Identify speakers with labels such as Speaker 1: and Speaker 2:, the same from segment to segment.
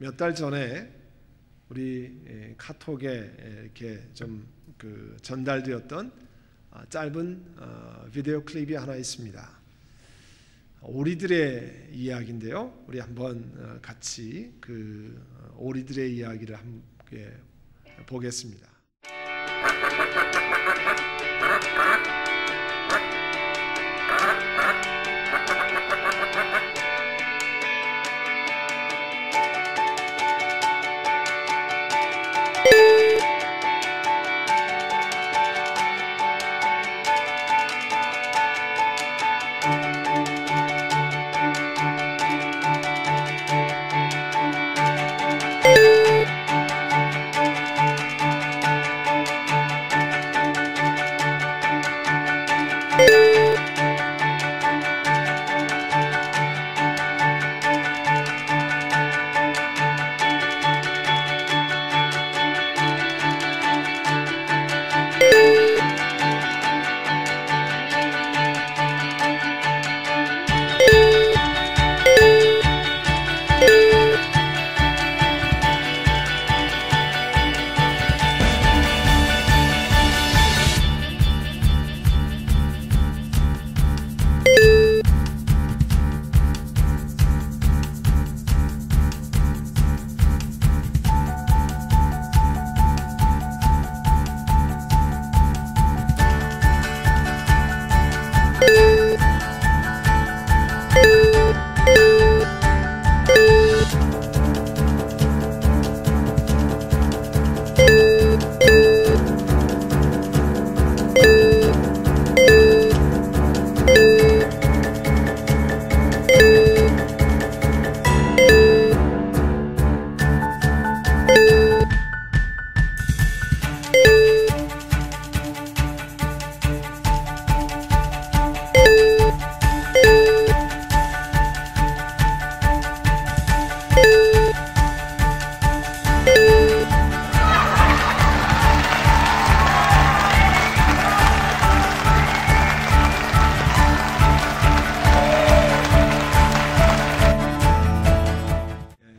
Speaker 1: 몇 달 전에 우리 카톡에 이렇게 좀 전달되었던 짧은 비디오 클립이 하나 있습니다. 오리들의 이야기인데요. 우리 한번 같이 그 오리들의 이야기를 함께 보겠습니다.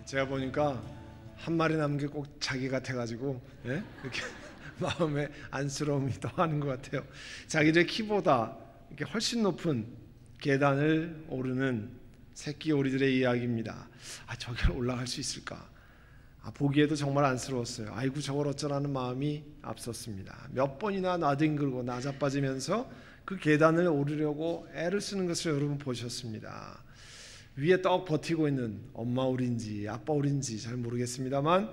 Speaker 1: 제가 보니까 한 마리 남은 게 꼭 자기 같아가지고 이렇게 마음에 안쓰러움이 더하는 것 같아요. 자기들의 키보다 이렇게 훨씬 높은 계단을 오르는 새끼 오리들의 이야기입니다. 저길 올라갈 수 있을까? 보기에도 정말 안쓰러웠어요. 아이고 저걸 어쩌라는 마음이 앞섰습니다. 몇 번이나 나뒹굴고 나자빠지면서 그 계단을 오르려고 애를 쓰는 것을 여러분 보셨습니다. 위에 떡 버티고 있는 엄마 오리인지 아빠 오리인지 잘 모르겠습니다만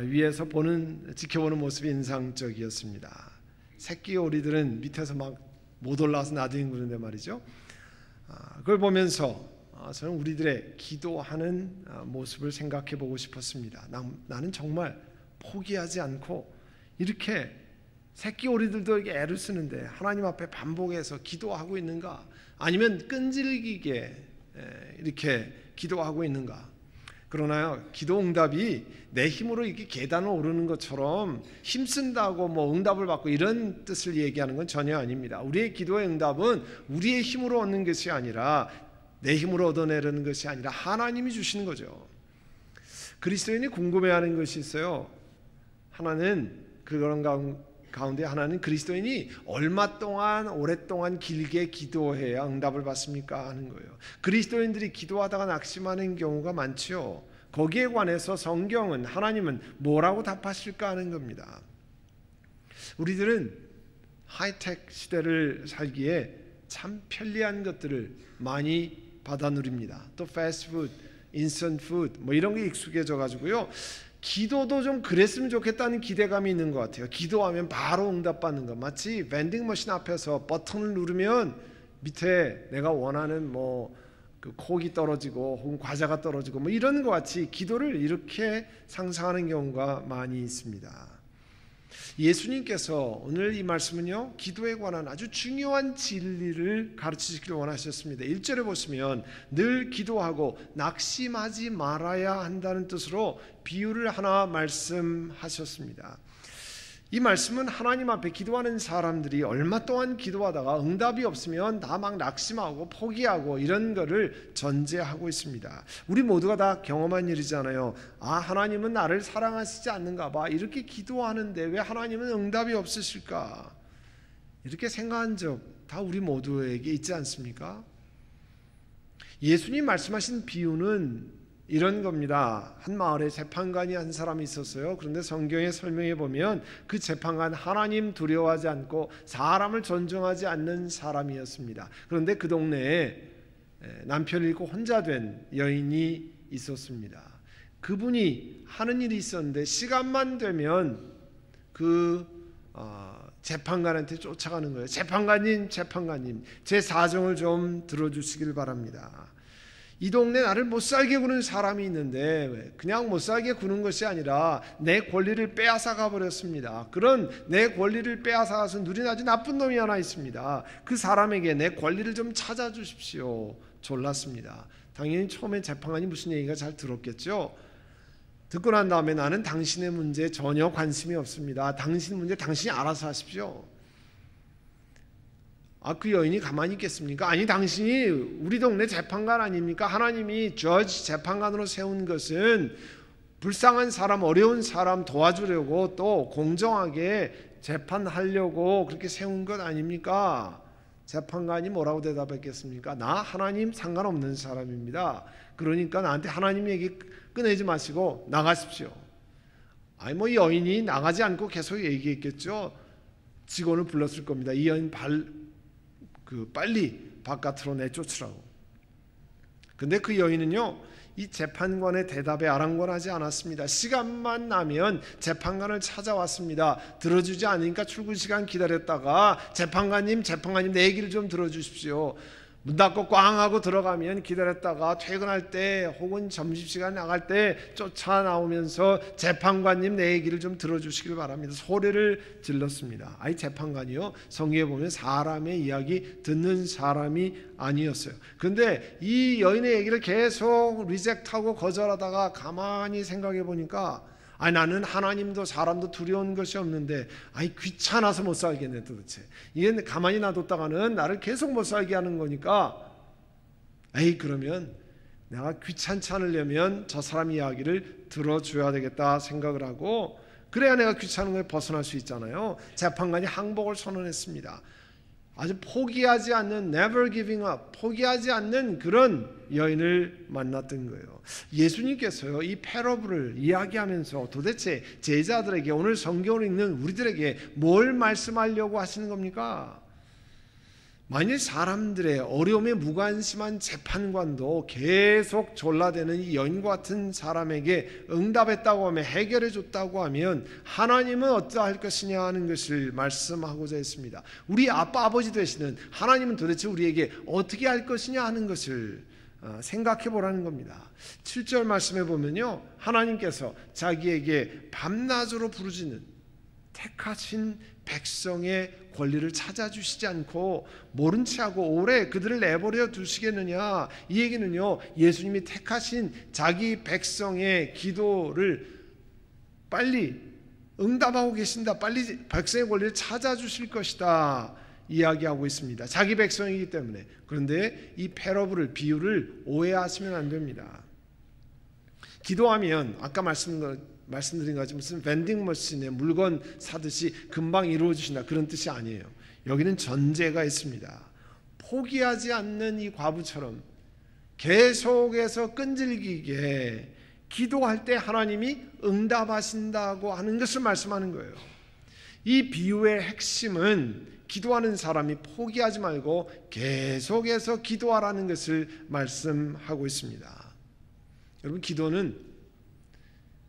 Speaker 1: 위에서 지켜보는 모습이 인상적이었습니다. 새끼 오리들은 밑에서 막 못 올라와서 나뒹구는데 말이죠. 그걸 보면서 저는 우리들의 기도하는 모습을 생각해 보고 싶었습니다. 나는 정말 포기하지 않고 이렇게 새끼 오리들도 이렇게 애를 쓰는데 하나님 앞에 반복해서 기도하고 있는가? 아니면 끈질기게 이렇게 기도하고 있는가? 그러나요, 기도 응답이 내 힘으로 이렇게 계단을 오르는 것처럼 힘쓴다고 응답을 받고 이런 뜻을 얘기하는 건 전혀 아닙니다. 우리의 기도의 응답은 우리의 힘으로 얻는 것이 아니라 내 힘으로 얻어내려는 것이 아니라 하나님이 주시는 거죠. 그리스도인이 궁금해하는 것이 있어요. 하나는 그런 가운데 하나는 그리스도인이 얼마 동안 오랫동안 길게 기도해야 응답을 받습니까? 하는 거예요. 그리스도인들이 기도하다가 낙심하는 경우가 많죠. 거기에 관해서 성경은 하나님은 뭐라고 답하실까 하는 겁니다. 우리들은 하이텍 시대를 살기에 참 편리한 것들을 많이 받아 누립니다. 또 패스트푸드, 인스턴트 푸드 이런 게 익숙해져 가지고요. 기도도 좀 그랬으면 좋겠다는 기대감이 있는 것 같아요. 기도하면 바로 응답받는 것. 마치 vending 머신 앞에서 버튼을 누르면 밑에 내가 원하는 그 콕이 떨어지고 혹은 과자가 떨어지고 이런 것 같이 기도를 이렇게 상상하는 경우가 많이 있습니다. 예수님께서 오늘 이 말씀은요, 기도에 관한 아주 중요한 진리를 가르치시기를 원하셨습니다. 1절에 보시면 늘 기도하고 낙심하지 말아야 한다는 뜻으로 비유를 하나 말씀하셨습니다. 이 말씀은 하나님 앞에 기도하는 사람들이 얼마 동안 기도하다가 응답이 없으면 다 막 낙심하고 포기하고 이런 거를 전제하고 있습니다. 우리 모두가 다 경험한 일이잖아요. 아, 하나님은 나를 사랑하시지 않는가 봐. 이렇게 기도하는데 왜 하나님은 응답이 없으실까? 이렇게 생각한 적 다 우리 모두에게 있지 않습니까? 예수님 말씀하신 비유는 이런 겁니다. 한 마을에 재판관이 한 사람이 있었어요. 그런데 성경에 설명해 보면 그 재판관 하나님 두려워하지 않고 사람을 존중하지 않는 사람이었습니다. 그런데 그 동네에 남편을 잃고 혼자 된 여인이 있었습니다. 그분이 하는 일이 있었는데 시간만 되면 그 재판관한테 쫓아가는 거예요. 재판관님, 제 사정을 좀 들어주시길 바랍니다. 이 동네 나를 못살게 구는 사람이 있는데 그냥 못살게 구는 것이 아니라 내 권리를 빼앗아 가버렸습니다. 그런 내 권리를 빼앗아 가서 누린 아주 나쁜 놈이 하나 있습니다. 그 사람에게 내 권리를 좀 찾아주십시오. 졸랐습니다. 당연히 처음에 재판관이 무슨 얘기가 잘 들었겠죠. 듣고 난 다음에 나는 당신의 문제에 전혀 관심이 없습니다. 당신 문제 당신이 알아서 하십시오. 그 여인이 가만히 있겠습니까? 아니, 당신이 우리 동네 재판관 아닙니까? 하나님이 저지 재판관으로 세운 것은 불쌍한 사람, 어려운 사람 도와주려고 또 공정하게 재판하려고 그렇게 세운 것 아닙니까? 재판관이 뭐라고 대답했겠습니까? 나 하나님 상관없는 사람입니다. 그러니까 나한테 하나님 얘기 꺼내지 마시고 나가십시오. 아니, 이 여인이 나가지 않고 계속 얘기했겠죠. 직원을 불렀을 겁니다. 이 여인 빨리 바깥으로 내쫓으라고. 근데 그 여인은요, 이 재판관의 대답에 아랑곳하지 않았습니다. 시간만 나면 재판관을 찾아왔습니다. 들어주지 않으니까 출근 시간 기다렸다가 재판관님 내 얘기를 좀 들어주십시오. 문 닫고 꽝 하고 들어가면 기다렸다가 퇴근할 때 혹은 점심시간 나갈 때 쫓아 나오면서 재판관님 내 얘기를 좀 들어주시길 바랍니다. 소리를 질렀습니다. 아이, 재판관이요, 성경에 보면 사람의 이야기 듣는 사람이 아니었어요. 그런데 이 여인의 얘기를 계속 리젝트하고 거절하다가 가만히 생각해 보니까 나는 하나님도 사람도 두려운 것이 없는데 귀찮아서 못 살겠네. 도대체 이게 가만히 놔뒀다가는 나를 계속 못 살게 하는 거니까 그러면 내가 귀찮지 않으려면 저 사람 이야기를 들어줘야 되겠다 생각을 하고, 그래야 내가 귀찮은 거에 벗어날 수 있잖아요. 재판관이 항복을 선언했습니다. 아주 포기하지 않는, never giving up, 포기하지 않는 그런 여인을 만났던 거예요. 예수님께서요, 이 패러블을 이야기하면서 도대체 제자들에게, 오늘 성경을 읽는 우리들에게 뭘 말씀하려고 하시는 겁니까? 만일 사람들의 어려움에 무관심한 재판관도 계속 졸라대는 이 여인과 같은 사람에게 응답했다고 하면, 해결해 줬다고 하면 하나님은 어떠할 것이냐 하는 것을 말씀하고자 했습니다. 우리 아버지 되시는 하나님은 도대체 우리에게 어떻게 할 것이냐 하는 것을 생각해 보라는 겁니다. 7절 말씀에 보면요, 하나님께서 자기에게 밤낮으로 부르짖는 택하신 백성의 권리를 찾아주시지 않고 모른 체하고 오래 그들을 내버려 두시겠느냐. 이 얘기는요, 예수님이 택하신 자기 백성의 기도를 빨리 응답하고 계신다, 빨리 백성의 권리를 찾아주실 것이다 이야기하고 있습니다. 자기 백성이기 때문에. 그런데 이 패러블을, 비유를 오해하시면 안 됩니다. 기도하면 아까 말씀드린 것처럼 무슨 밴딩머신에 물건 사듯이 금방 이루어지신다, 그런 뜻이 아니에요. 여기는 전제가 있습니다. 포기하지 않는 이 과부처럼 계속해서 끈질기게 기도할 때 하나님이 응답하신다고 하는 것을 말씀하는 거예요. 이 비유의 핵심은 기도하는 사람이 포기하지 말고 계속해서 기도하라는 것을 말씀하고 있습니다. 여러분, 기도는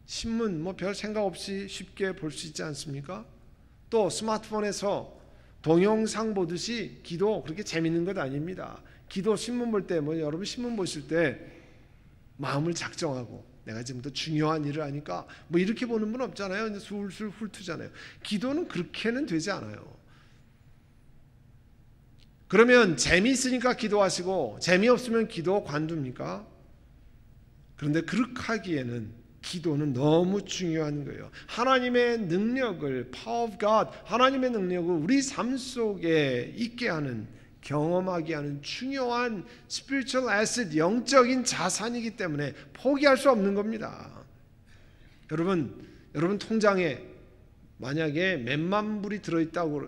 Speaker 1: 신문 별 생각 없이 쉽게 볼 수 있지 않습니까? 또 스마트폰에서 동영상 보듯이 기도 그렇게 재밌는 것 아닙니다. 기도 신문 볼 때 여러분 신문 보실 때 마음을 작정하고 내가 지금 더 중요한 일을 하니까 이렇게 보는 분 없잖아요. 술술 훑으잖아요. 기도는 그렇게는 되지 않아요. 그러면 재미있으니까 기도하시고 재미없으면 기도 관둡니까? 그런데 그렇게 하기에는 기도는 너무 중요한 거예요. 하나님의 능력을, power of God, 하나님의 능력을 우리 삶 속에 있게 하는, 경험하게 하는 중요한 spiritual asset, 영적인 자산이기 때문에 포기할 수 없는 겁니다. 여러분 통장에 만약에 몇만 불이 들어있다고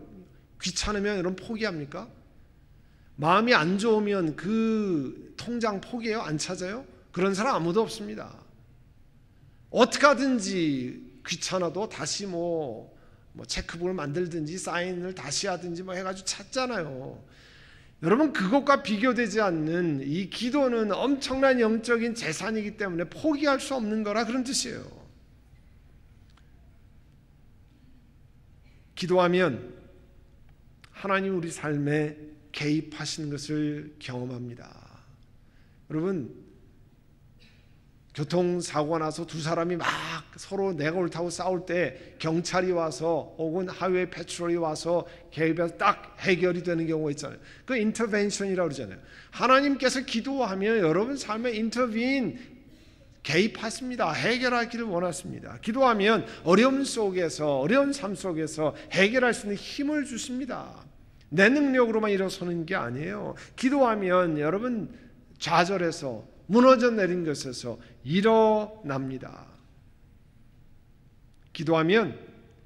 Speaker 1: 귀찮으면 여러분 포기합니까? 마음이 안 좋으면 그 통장 포기해요? 안 찾아요? 그런 사람 아무도 없습니다. 어떻게 하든지 귀찮아도 다시 뭐 체크북을 만들든지 사인을 다시 하든지 해가지고 찾잖아요. 여러분, 그것과 비교되지 않는 이 기도는 엄청난 영적인 재산이기 때문에 포기할 수 없는 거라, 그런 뜻이에요. 기도하면 하나님 우리 삶에 개입하시는 것을 경험합니다. 여러분, 교통사고가 나서 두 사람이 막 서로 내가 옳다고 싸울 때 경찰이 와서 혹은 하이웨이 패트롤이 와서 개입해서 딱 해결이 되는 경우가 있잖아요. 그 인터벤션이라고 그러잖아요. 하나님께서 기도하면 여러분 삶에 인터빈, 개입하십니다. 해결하기를 원하십니다. 기도하면 어려움 속에서, 어려운 삶 속에서 해결할 수 있는 힘을 주십니다. 내 능력으로만 일어서는 게 아니에요. 기도하면 여러분 좌절해서 무너져 내린 것에서 일어납니다. 기도하면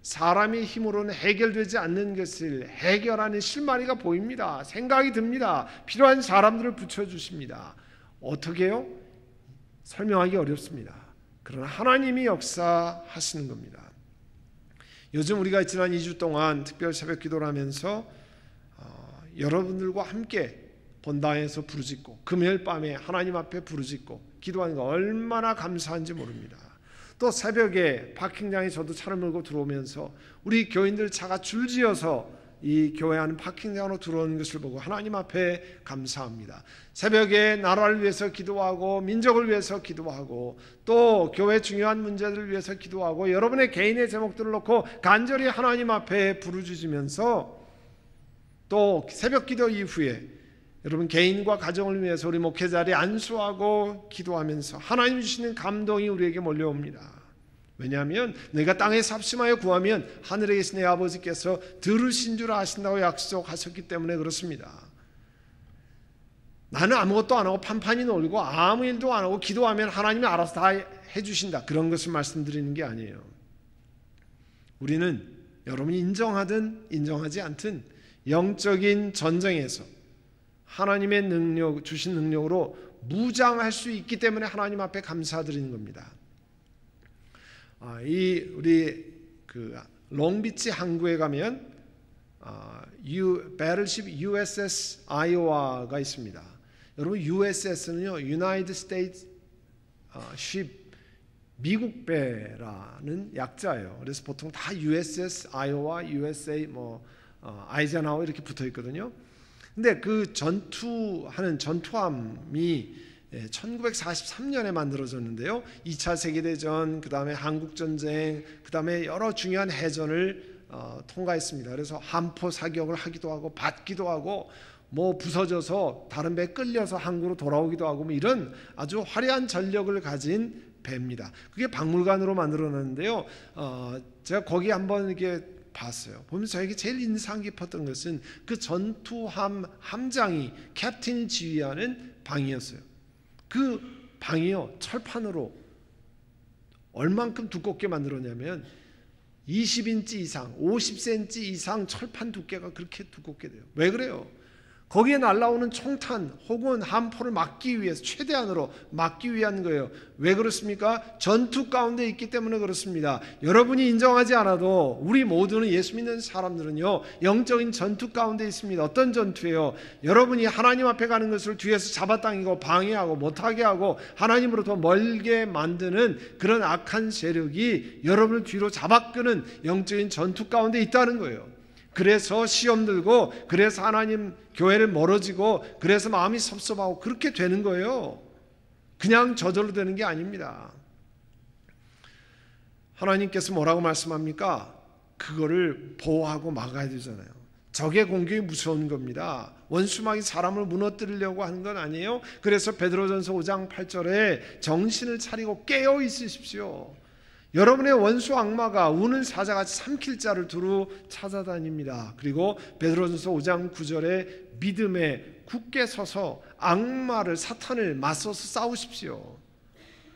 Speaker 1: 사람의 힘으로는 해결되지 않는 것을 해결하는 실마리가 보입니다. 생각이 듭니다. 필요한 사람들을 붙여주십니다. 어떻게 해요? 설명하기 어렵습니다. 그러나 하나님이 역사하시는 겁니다. 요즘 우리가 지난 2주 동안 특별 새벽 기도를 하면서 여러분들과 함께 본당에서 부르짖고 금요일 밤에 하나님 앞에 부르짖고 기도하는 거 얼마나 감사한지 모릅니다. 또 새벽에 파킹장에 저도 차를 몰고 들어오면서 우리 교인들 차가 줄지어서 이 교회 안 파킹장으로 들어오는 것을 보고 하나님 앞에 감사합니다. 새벽에 나라를 위해서 기도하고 민족을 위해서 기도하고 또 교회 중요한 문제들을 위해서 기도하고 여러분의 개인의 제목들을 놓고 간절히 하나님 앞에 부르짖으면서 또 새벽 기도 이후에 여러분 개인과 가정을 위해서 우리 목회 자리에 안수하고 기도하면서 하나님 주시는 감동이 우리에게 몰려옵니다. 왜냐하면 내가 땅에 삽심하여 구하면 하늘에 계신 내 아버지께서 들으신 줄 아신다고 약속하셨기 때문에 그렇습니다. 나는 아무것도 안 하고 판판히 놀고 아무 일도 안 하고 기도하면 하나님이 알아서 다 해주신다, 그런 것을 말씀드리는 게 아니에요. 우리는 여러분이 인정하든 인정하지 않든 영적인 전쟁에서 하나님의 능력, 주신 능력으로 무장할 수 있기 때문에 하나님 앞에 감사드리는 겁니다. 우리 롱비치 항구에 가면 배틀십 USS 아이오와가 있습니다. 여러분, USS는요 United States Ship, 미국 배라는 약자예요. 그래서 보통 다 USS 아이오와, USA 아이젠하워 이렇게 붙어 있거든요. 근데 그 전투하는 전투함이 1943년에 만들어졌는데요. 2차 세계대전, 그 다음에 한국전쟁, 그 다음에 여러 중요한 해전을 통과했습니다. 그래서 함포 사격을 하기도 하고 받기도 하고 부서져서 다른 배에 끌려서 항구로 돌아오기도 하고 이런 아주 화려한 전력을 가진 배입니다. 그게 박물관으로 만들어놨는데요. 제가 거기 한번 이렇게 봤어요. 보면서 저에게 제일 인상 깊었던 것은 그 전투함 함장이 캡틴이 지휘하는 방이었어요. 그 방이요 철판으로 얼만큼 두껍게 만들었냐면 20인치 이상, 50cm 이상 철판 두께가 그렇게 두껍게 돼요. 왜 그래요? 거기에 날아오는 총탄 혹은 함포를 막기 위해서 최대한으로 막기 위한 거예요. 왜 그렇습니까? 전투 가운데 있기 때문에 그렇습니다. 여러분이 인정하지 않아도 우리 모두는, 예수 믿는 사람들은요 영적인 전투 가운데 있습니다. 어떤 전투예요? 여러분이 하나님 앞에 가는 것을 뒤에서 잡아당기고 방해하고 못하게 하고 하나님으로부터 멀게 만드는 그런 악한 세력이 여러분을 뒤로 잡아끄는 영적인 전투 가운데 있다는 거예요. 그래서 시험 들고, 그래서 하나님 교회를 멀어지고, 그래서 마음이 섭섭하고 그렇게 되는 거예요. 그냥 저절로 되는 게 아닙니다. 하나님께서 뭐라고 말씀합니까? 그거를 보호하고 막아야 되잖아요. 적의 공격이 무서운 겁니다. 원수막이 사람을 무너뜨리려고 하는 건 아니에요. 그래서 베드로전서 5장 8절에 정신을 차리고 깨어 있으십시오. 여러분의 원수 악마가 우는 사자같이 삼킬 자를 두루 찾아다닙니다. 그리고 베드로전서 5장 9절에 믿음에 굳게 서서 악마를, 사탄을 맞서서 싸우십시오.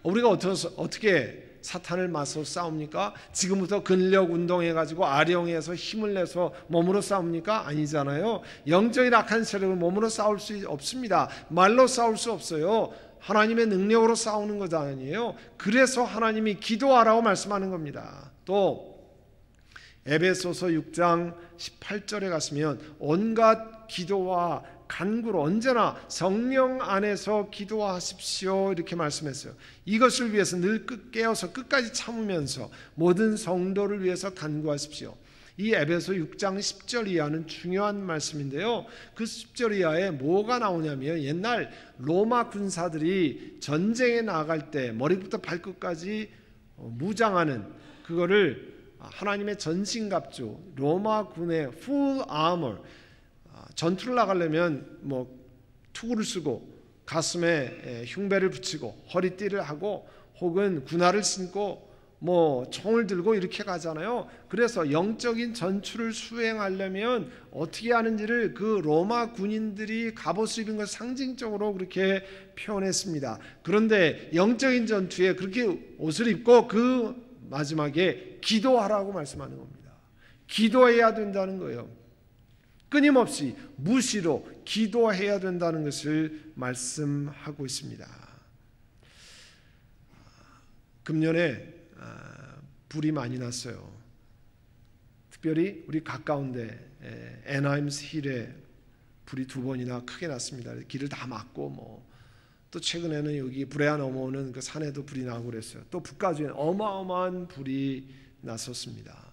Speaker 1: 우리가 어떻게 사탄을 맞서 싸웁니까? 지금부터 근력 운동해가지고 아령해서 힘을 내서 몸으로 싸웁니까? 아니잖아요. 영적인 악한 세력을 몸으로 싸울 수 없습니다. 말로 싸울 수 없어요. 하나님의 능력으로 싸우는 것 아니에요. 그래서 하나님이 기도하라고 말씀하는 겁니다. 또 에베소서 6장 18절에 가시면 온갖 기도와 간구로 언제나 성령 안에서 기도하십시오 이렇게 말씀했어요. 이것을 위해서 늘 깨어서 끝까지 참으면서 모든 성도를 위해서 간구하십시오. 이 에베소 6장 10절 이하는 중요한 말씀인데요. 그 10절 이하에 뭐가 나오냐면 옛날 로마 군사들이 전쟁에 나갈 때 머리부터 발끝까지 무장하는 그거를 하나님의 전신갑주, 로마 군의 full armor, 전투를 나가려면 뭐 투구를 쓰고 가슴에 흉배를 붙이고 허리띠를 하고 혹은 군화를 신고 뭐 총을 들고 이렇게 가잖아요. 그래서 영적인 전투를 수행하려면 어떻게 하는지를 그 로마 군인들이 갑옷을 입은 것 상징적으로 그렇게 표현했습니다. 그런데 영적인 전투에 그렇게 옷을 입고 그 마지막에 기도하라고 말씀하는 겁니다. 기도해야 된다는 거예요. 끊임없이 무시로 기도해야 된다는 것을 말씀하고 있습니다. 금년에 불이 많이 났어요. 특별히 우리 가까운데 애나임스 힐에 불이 2번이나 크게 났습니다. 길을 다 막고 또 최근에는 여기 브레아 넘어오는 그 산에도 불이 나고 그랬어요. 또 북가주에 어마어마한 불이 났었습니다.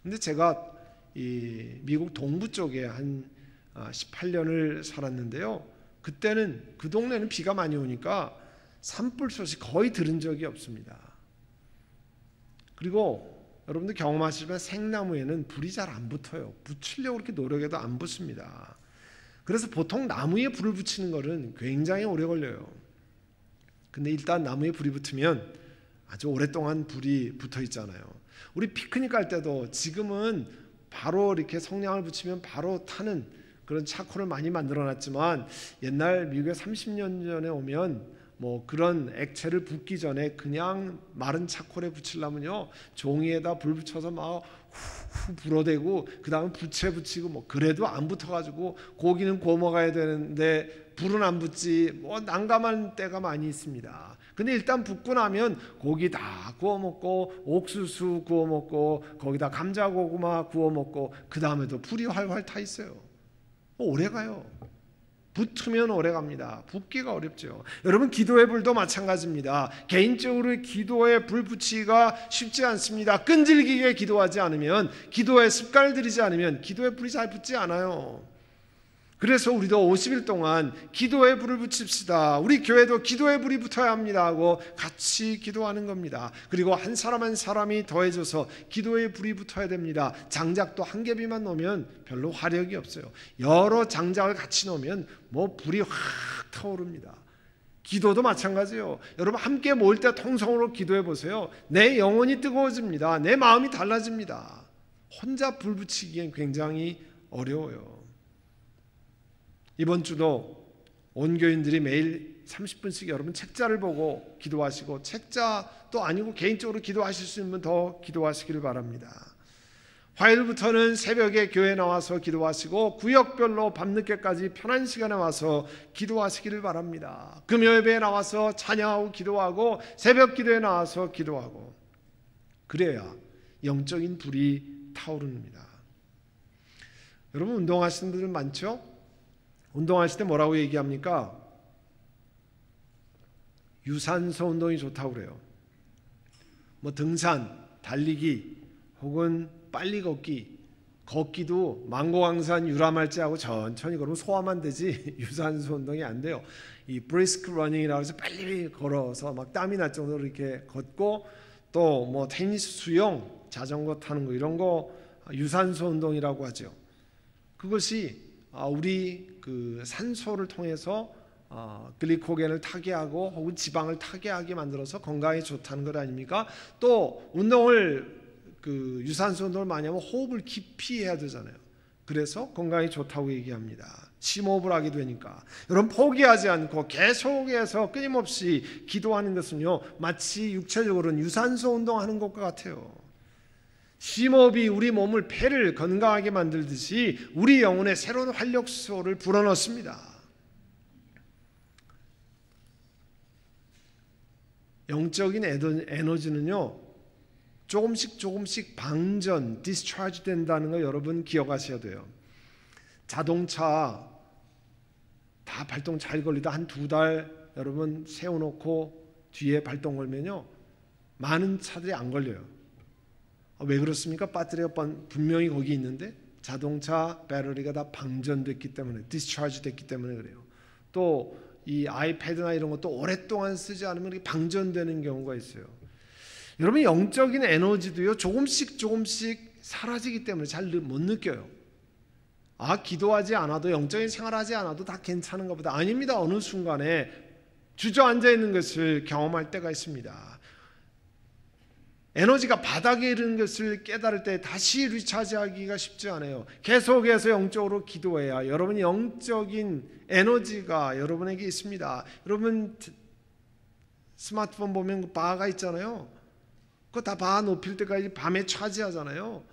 Speaker 1: 근데 제가 이 미국 동부 쪽에 한 18년을 살았는데요. 그때는 그 동네는 비가 많이 오니까 산불 소식 거의 들은 적이 없습니다. 그리고 여러분들 경험하시지만 생나무에는 불이 잘 안 붙어요. 붙이려고 그렇게 노력해도 안 붙습니다. 그래서 보통 나무에 불을 붙이는 것은 굉장히 오래 걸려요. 근데 일단 나무에 불이 붙으면 아주 오랫동안 불이 붙어 있잖아요. 우리 피크닉 갈 때도 지금은 바로 이렇게 성냥을 붙이면 바로 타는 그런 차콜을 많이 만들어 놨지만 옛날 미국에 30년 전에 오면 뭐 그런 액체를 붓기 전에 그냥 마른 차콜에 붙이려면요 종이에다 불 붙여서 막 후 불어대고 그 다음에 부채 붙이고 뭐 그래도 안 붙어가지고 고기는 구워 먹어야 되는데 불은 안 붙지 뭐 난감한 때가 많이 있습니다. 근데 일단 붓고 나면 고기 다 구워 먹고 옥수수 구워 먹고 거기다 감자 고구마 구워 먹고 그 다음에도 불이 활활 타 있어요. 오래 가요. 붙으면 오래 갑니다. 붙기가 어렵죠. 여러분 기도의 불도 마찬가지입니다. 개인적으로 기도에 불 붙이기가 쉽지 않습니다. 끈질기게 기도하지 않으면 기도에 습관을 들이지 않으면 기도에 불이 잘 붙지 않아요. 그래서 우리도 50일 동안 기도에 불을 붙입시다. 우리 교회도 기도에 불이 붙어야 합니다 하고 같이 기도하는 겁니다. 그리고 한 사람 한 사람이 더해져서 기도에 불이 붙어야 됩니다. 장작도 한 개비만 놓으면 별로 화력이 없어요. 여러 장작을 같이 놓으면 뭐 불이 확 타오릅니다. 기도도 마찬가지예요. 여러분 함께 모일 때 통성으로 기도해 보세요. 내 영혼이 뜨거워집니다. 내 마음이 달라집니다. 혼자 불 붙이기엔 굉장히 어려워요. 이번 주도 온 교인들이 매일 30분씩 여러분 책자를 보고 기도하시고 책자도 아니고 개인적으로 기도하실 수 있으면 더 기도하시기를 바랍니다. 화요일부터는 새벽에 교회에 나와서 기도하시고 구역별로 밤늦게까지 편한 시간에 와서 기도하시기를 바랍니다. 금요예배에 나와서 찬양하고 기도하고 새벽 기도에 나와서 기도하고 그래야 영적인 불이 타오릅니다. 여러분 운동하시는 분들 많죠? 운동하실 때 뭐라고 얘기합니까? 유산소 운동이 좋다고 그래요. 뭐 등산, 달리기 혹은 빨리 걷기, 걷기도 망고강산 유람할지하고 천천히 걸으면 소화만 되지 유산소 운동이 안 돼요. 이 브리스크 러닝이라고 해서 빨리 걸어서 막 땀이 날 정도로 이렇게 걷고 또 뭐 테니스, 수영, 자전거 타는 거 이런 거 유산소 운동이라고 하죠. 그것이 우리 그 산소를 통해서 글리코겐을 타게 하고 혹은 지방을 타게 하게 만들어서 건강에 좋다는 것 아닙니까? 또 운동을 그 유산소 운동을 많이 하면 호흡을 깊이 해야 되잖아요. 그래서 건강에 좋다고 얘기합니다. 심호흡을 하게 되니까. 여러분 포기하지 않고 계속해서 끊임없이 기도하는 것은요, 마치 육체적으로는 유산소 운동하는 것과 같아요. 심호흡이 우리 몸을 폐를 건강하게 만들듯이 우리 영혼에 새로운 활력소를 불어넣습니다. 영적인 에너지는요, 조금씩 방전, 디스차지 된다는 거 여러분 기억하셔야 돼요. 자동차 다 발동 잘 걸리다 한 2달 여러분 세워놓고 뒤에 발동 걸면요, 많은 차들이 안 걸려요. 왜 그렇습니까? 배터리가 분명히 거기 있는데 자동차 배터리가 다 방전됐기 때문에, 디스차지 됐기 때문에 그래요. 또 이 아이패드나 이런 것도 오랫동안 쓰지 않으면 이렇게 방전되는 경우가 있어요. 여러분 영적인 에너지도요, 조금씩 사라지기 때문에 잘 못 느껴요. 기도하지 않아도, 영적인 생활하지 않아도 다 괜찮은가 보다. 아닙니다. 어느 순간에 주저앉아 있는 것을 경험할 때가 있습니다. 에너지가 바닥에 이르는 것을 깨달을 때 다시 리차지하기가 쉽지 않아요. 계속해서 영적으로 기도해야 여러분 영적인 에너지가 여러분에게 있습니다. 여러분 스마트폰 보면 바가 있잖아요. 그거 다 바 높일 때까지 밤에 차지하잖아요.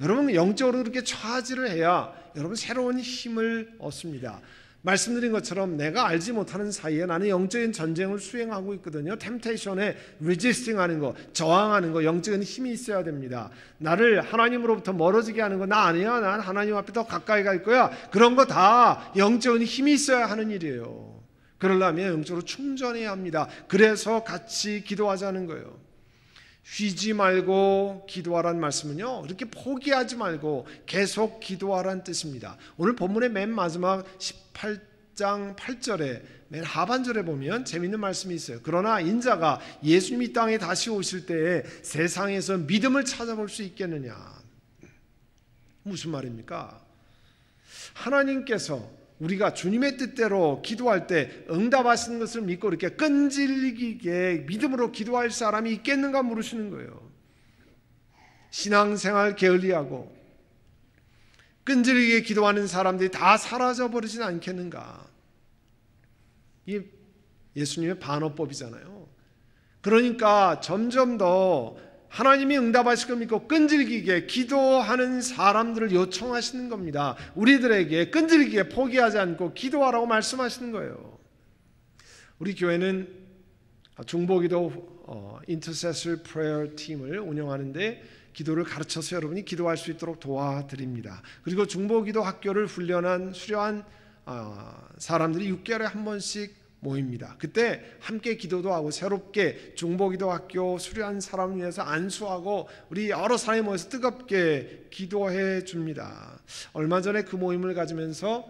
Speaker 1: 여러분 영적으로 그렇게 차지를 해야 여러분 새로운 힘을 얻습니다. 말씀드린 것처럼 내가 알지 못하는 사이에 나는 영적인 전쟁을 수행하고 있거든요. 템테이션에 레지스팅하는 거, 저항하는 거, 영적인 힘이 있어야 됩니다. 나를 하나님으로부터 멀어지게 하는 거 나 아니야. 난 하나님 앞에 더 가까이 갈 거야. 그런 거 다 영적인 힘이 있어야 하는 일이에요. 그러려면 영적으로 충전해야 합니다. 그래서 같이 기도하자는 거예요. 쉬지 말고 기도하라는 말씀은요, 이렇게 포기하지 말고 계속 기도하라는 뜻입니다. 오늘 본문의 맨 마지막 18장 8절에 맨 하반절에 보면 재미있는 말씀이 있어요. 그러나 인자가 예수님이 땅에 다시 오실 때에 세상에서 믿음을 찾아볼 수 있겠느냐. 무슨 말입니까? 하나님께서 우리가 주님의 뜻대로 기도할 때 응답하시는 것을 믿고 이렇게 끈질기게 믿음으로 기도할 사람이 있겠는가 물으시는 거예요. 신앙생활 게을리하고 끈질기게 기도하는 사람들이 다 사라져버리진 않겠는가. 이게 예수님의 반어법이잖아요. 그러니까 점점 더 하나님이 응답하실 걸 믿고 끈질기게 기도하는 사람들을 요청하시는 겁니다. 우리들에게 끈질기게 포기하지 않고 기도하라고 말씀하시는 거예요. 우리 교회는 중보기도 Intercessor Prayer 팀을 운영하는데 기도를 가르쳐서 여러분이 기도할 수 있도록 도와드립니다. 그리고 중보기도 학교를 수료한 사람들이 6개월에 한 번씩 모입니다. 그때 함께 기도도 하고 새롭게 중보기도 학교 수료한 사람을 위해서 안수하고 우리 여러 사람이 모여서 뜨겁게 기도해 줍니다. 얼마 전에 그 모임을 가지면서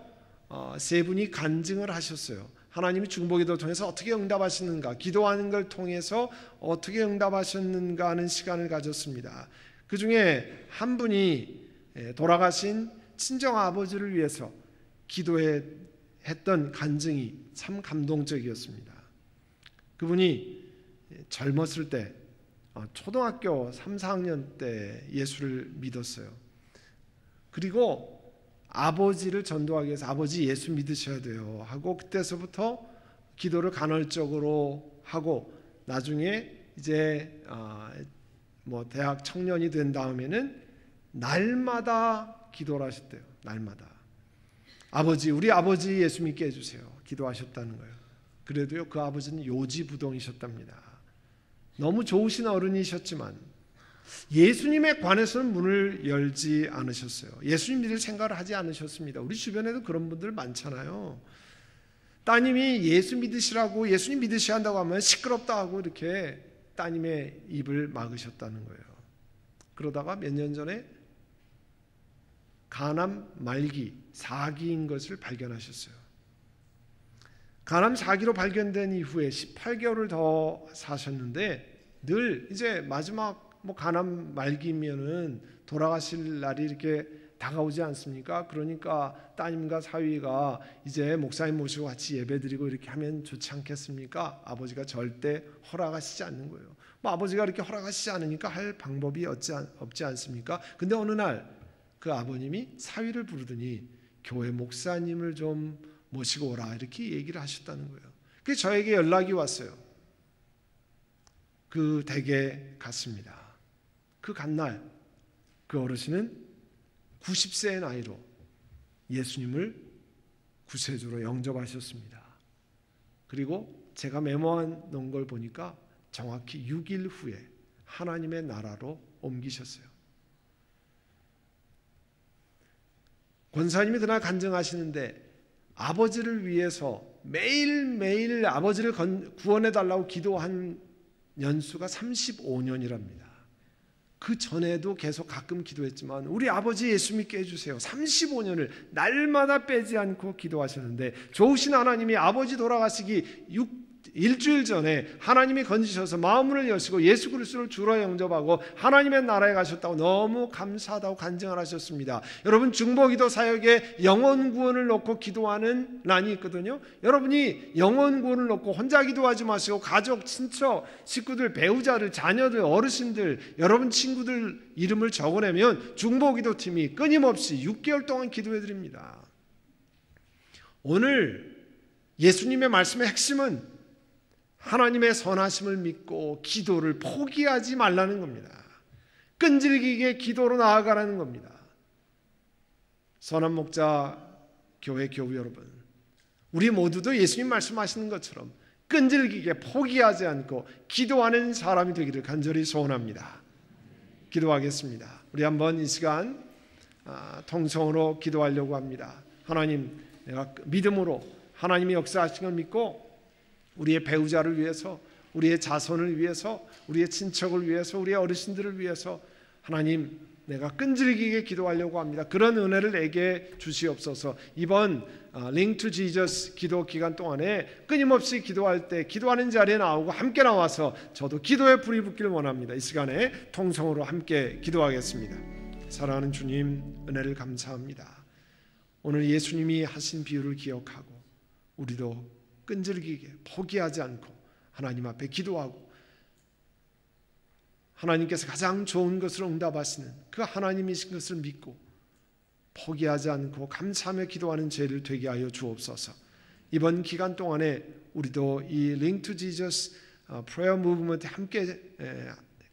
Speaker 1: 세 분이 간증을 하셨어요. 하나님이 중보기도를 통해서 어떻게 응답하시는가, 기도하는 걸 통해서 어떻게 응답하셨는가 하는 시간을 가졌습니다. 그 중에 한 분이 돌아가신 친정아버지를 위해서 기도했던 간증이 참 감동적이었습니다. 그분이 젊었을 때 초등학교 3, 4학년 때 예수를 믿었어요. 그리고 아버지를 전도하기 위해서 아버지 예수 믿으셔야 돼요 하고 그때서부터 기도를 간헐적으로 하고 나중에 이제 대학 청년이 된 다음에는 날마다 기도를 하셨대요. 날마다. 우리 아버지 예수 믿게 해주세요. 기도하셨다는 거예요. 그래도요, 그 아버지는 요지부동이셨답니다. 너무 좋으신 어른이셨지만 예수님에 관해서는 문을 열지 않으셨어요. 예수님 믿을 생각을 하지 않으셨습니다. 우리 주변에도 그런 분들 많잖아요. 따님이 예수 믿으시라고, 예수님 믿으셔야 한다고 하면 시끄럽다 하고 이렇게 따님의 입을 막으셨다는 거예요. 그러다가 몇 년 전에 간암 말기 4기인 것을 발견하셨어요. 간암 4기로 발견된 이후에 18개월을 더 사셨는데 늘 이제 마지막 간암 말기면은 돌아가실 날이 이렇게 다가오지 않습니까? 그러니까 따님과 사위가 이제 목사님 모시고 같이 예배드리고 이렇게 하면 좋지 않겠습니까? 아버지가 절대 허락하시지 않는 거예요. 뭐 아버지가 이렇게 허락하시지 않으니까 할 방법이 없지 않습니까? 근데 어느 날 그 아버님이 사위를 부르더니 교회 목사님을 좀 모시고 오라 이렇게 얘기를 하셨다는 거예요. 그래서 저에게 연락이 왔어요. 그 댁에 갔습니다. 그 간날 그 어르신은 90세의 나이로 예수님을 구세주로 영접하셨습니다. 그리고 제가 메모한 놓은 걸 보니까 정확히 6일 후에 하나님의 나라로 옮기셨어요. 권사님이 그날 간증하시는데 아버지를 위해서 매일매일 아버지를 구원해달라고 기도한 연수가 35년이랍니다. 그 전에도 계속 가끔 기도했지만 우리 아버지 예수 믿게 해주세요. 35년을 날마다 빼지 않고 기도하셨는데 좋으신 하나님이 아버지 돌아가시기 일주일 전에 하나님이 건지셔서 마음문을 여시고 예수 그리스도를 주로 영접하고 하나님의 나라에 가셨다고 너무 감사하다고 간증을 하셨습니다. 여러분 중보기도 사역에 영혼 구원을 놓고 기도하는 난이 있거든요. 여러분이 영혼 구원을 놓고 혼자 기도하지 마시고 가족, 친척, 식구들, 배우자들, 자녀들, 어르신들, 여러분 친구들 이름을 적어내면 중보기도팀이 끊임없이 6개월 동안 기도해 드립니다. 오늘 예수님의 말씀의 핵심은 하나님의 선하심을 믿고 기도를 포기하지 말라는 겁니다. 끈질기게 기도로 나아가라는 겁니다. 선한 목자 교회 교우 여러분, 우리 모두도 예수님 말씀하시는 것처럼 끈질기게 포기하지 않고 기도하는 사람이 되기를 간절히 소원합니다. 기도하겠습니다. 우리 한번 이 시간 통성으로 기도하려고 합니다. 하나님, 내가 믿음으로 하나님이 역사하신 걸 믿고 우리의 배우자를 위해서, 우리의 자손을 위해서, 우리의 친척을 위해서, 우리의 어르신들을 위해서 하나님 내가 끈질기게 기도하려고 합니다. 그런 은혜를 내게 주시옵소서. 이번 Link to Jesus 기도 기간 동안에 끊임없이 기도할 때 기도하는 자리에 나오고 함께 나와서 저도 기도의 불이 붙기를 원합니다. 이 시간에 통성으로 함께 기도하겠습니다. 사랑하는 주님, 은혜를 감사합니다. 오늘 예수님이 하신 비유를 기억하고 우리도 끈질기게 포기하지 않고 하나님 앞에 기도하고 하나님께서 가장 좋은 것을 응답하시는 그 하나님이신 것을 믿고 포기하지 않고 감사하며 기도하는 죄를 되게 하여 주옵소서. 이번 기간 동안에 우리도 이 Link to Jesus Prayer Movement에 함께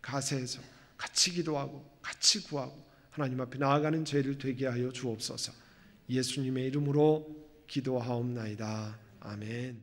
Speaker 1: 가세해서 같이 기도하고 같이 구하고 하나님 앞에 나아가는 죄를 되게 하여 주옵소서. 예수님의 이름으로 기도하옵나이다. 아멘.